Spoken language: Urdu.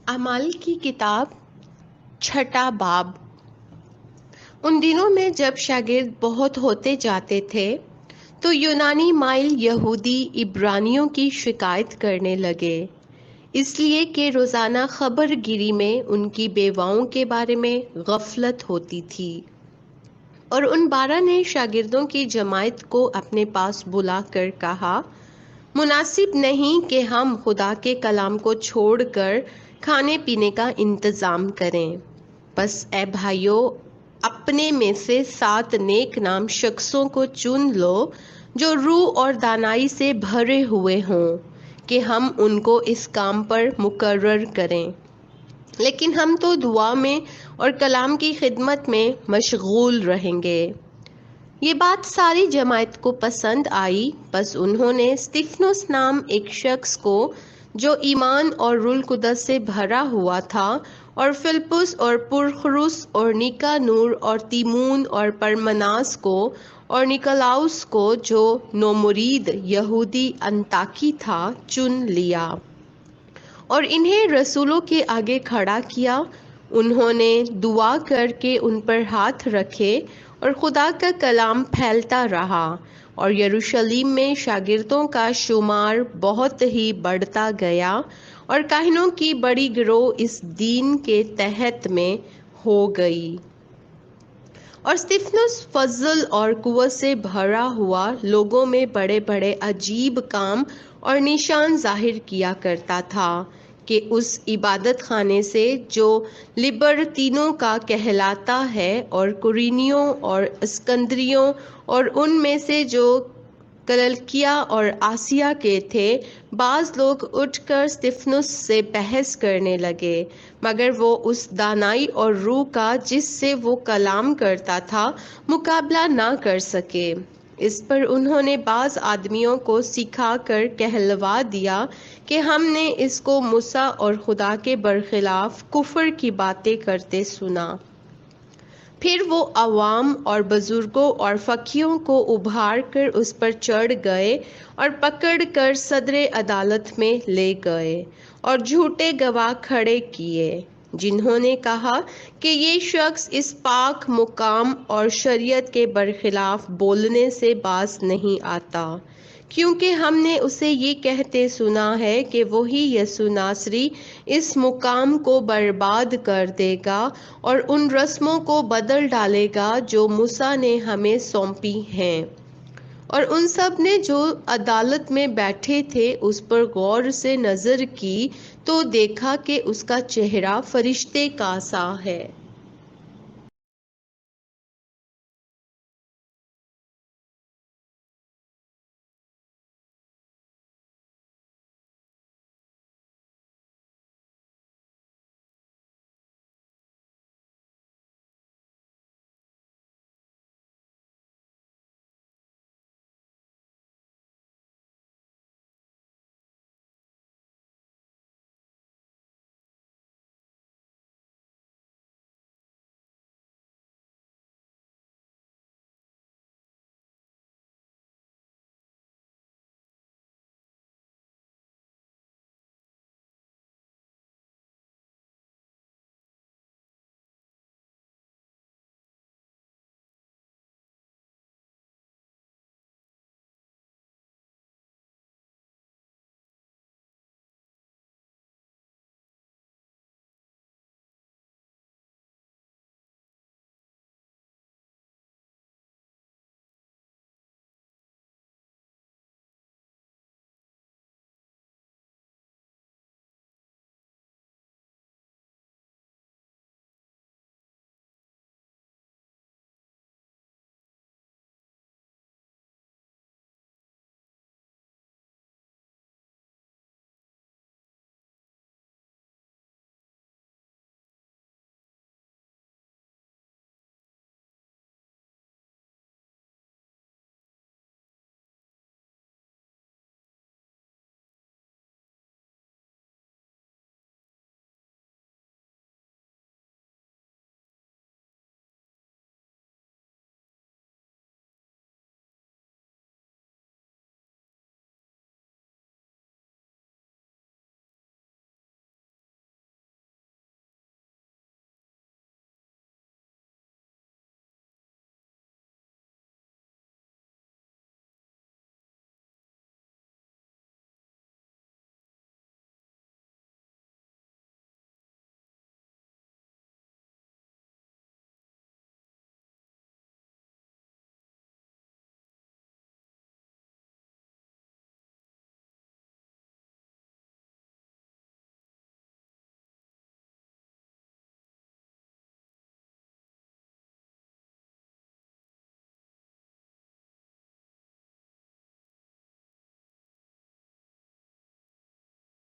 اعمال کی کتاب چھٹا باب۔ ان دنوں میں جب شاگرد بہت ہوتے جاتے تھے تو یونانی مائل یہودی عبرانیوں کی شکایت کرنے لگے، اس لیے کہ روزانہ خبر گیری میں ان کی بیواؤں کے بارے میں غفلت ہوتی تھی۔ اور ان 12 نے شاگردوں کی جماعت کو اپنے پاس بلا کر کہا، مناسب نہیں کہ ہم خدا کے کلام کو چھوڑ کر کھانے پینے کا انتظام کریں۔ بس اے بھائیو، اپنے میں سے 7 نیک نام شخصوں کو چن لو جو روح اور دانائی سے بھرے ہوئے ہوں کہ ہم ان کو اس کام پر مقرر کریں۔ لیکن ہم تو دعا میں اور کلام کی خدمت میں مشغول رہیں گے۔ یہ بات ساری جماعت کو پسند آئی، بس انہوں نے استفانوس نام ایک شخص کو جو ایمان اور روح القدس سے بھرا ہوا تھا، اور فلپس اور پرخروس اور نیکانور اور تیمون اور پرمناس کو اور نیکلاؤس کو جو نومرید یہودی انطاکی تھا چن لیا اور انہیں رسولوں کے آگے کھڑا کیا۔ انہوں نے دعا کر کے ان پر ہاتھ رکھے اور خدا کا کلام پھیلتا رہا، اور یروشلم میں شاگردوں کا شمار بہت ہی بڑھتا گیا، اور کاہنوں کی بڑی گروہ اس دین کے تحت میں ہو گئی۔ اور استفانوس فضل اور قوت سے بھرا ہوا لوگوں میں بڑے بڑے عجیب کام اور نشان ظاہر کیا کرتا تھا کہ اس عبادت خانے سے جو لبرتینوں کا کہلاتا ہے اور قرینیوں اور اسکندریوں اور ان میں سے جو کلکیا اور آسیا کے تھے، بعض لوگ اٹھ کر استفانوس سے بحث کرنے لگے، مگر وہ اس دانائی اور روح کا جس سے وہ کلام کرتا تھا مقابلہ نہ کر سکے۔ اس پر انہوں نے بعض آدمیوں کو سکھا کر کہلوا دیا کہ ہم نے اس کو موسیٰ اور خدا کے برخلاف کفر کی باتیں کرتے سنا۔ پھر وہ عوام اور بزرگوں اور فقیہوں کو ابھار کر اس پر چڑھ گئے اور پکڑ کر صدر عدالت میں لے گئے اور جھوٹے گواہ کھڑے کیے، جنہوں نے کہا کہ یہ شخص اس پاک مقام اور شریعت کے برخلاف بولنے سے باز نہیں آتا، کیونکہ ہم نے اسے یہ کہتے سنا ہے کہ وہی یسوع ناصری اس مقام کو برباد کر دے گا اور ان رسموں کو بدل ڈالے گا جو موسیٰ نے ہمیں سونپی ہیں۔ اور ان سب نے جو عدالت میں بیٹھے تھے اس پر غور سے نظر کی تو دیکھا کہ اس کا چہرہ فرشتے کا سا ہے۔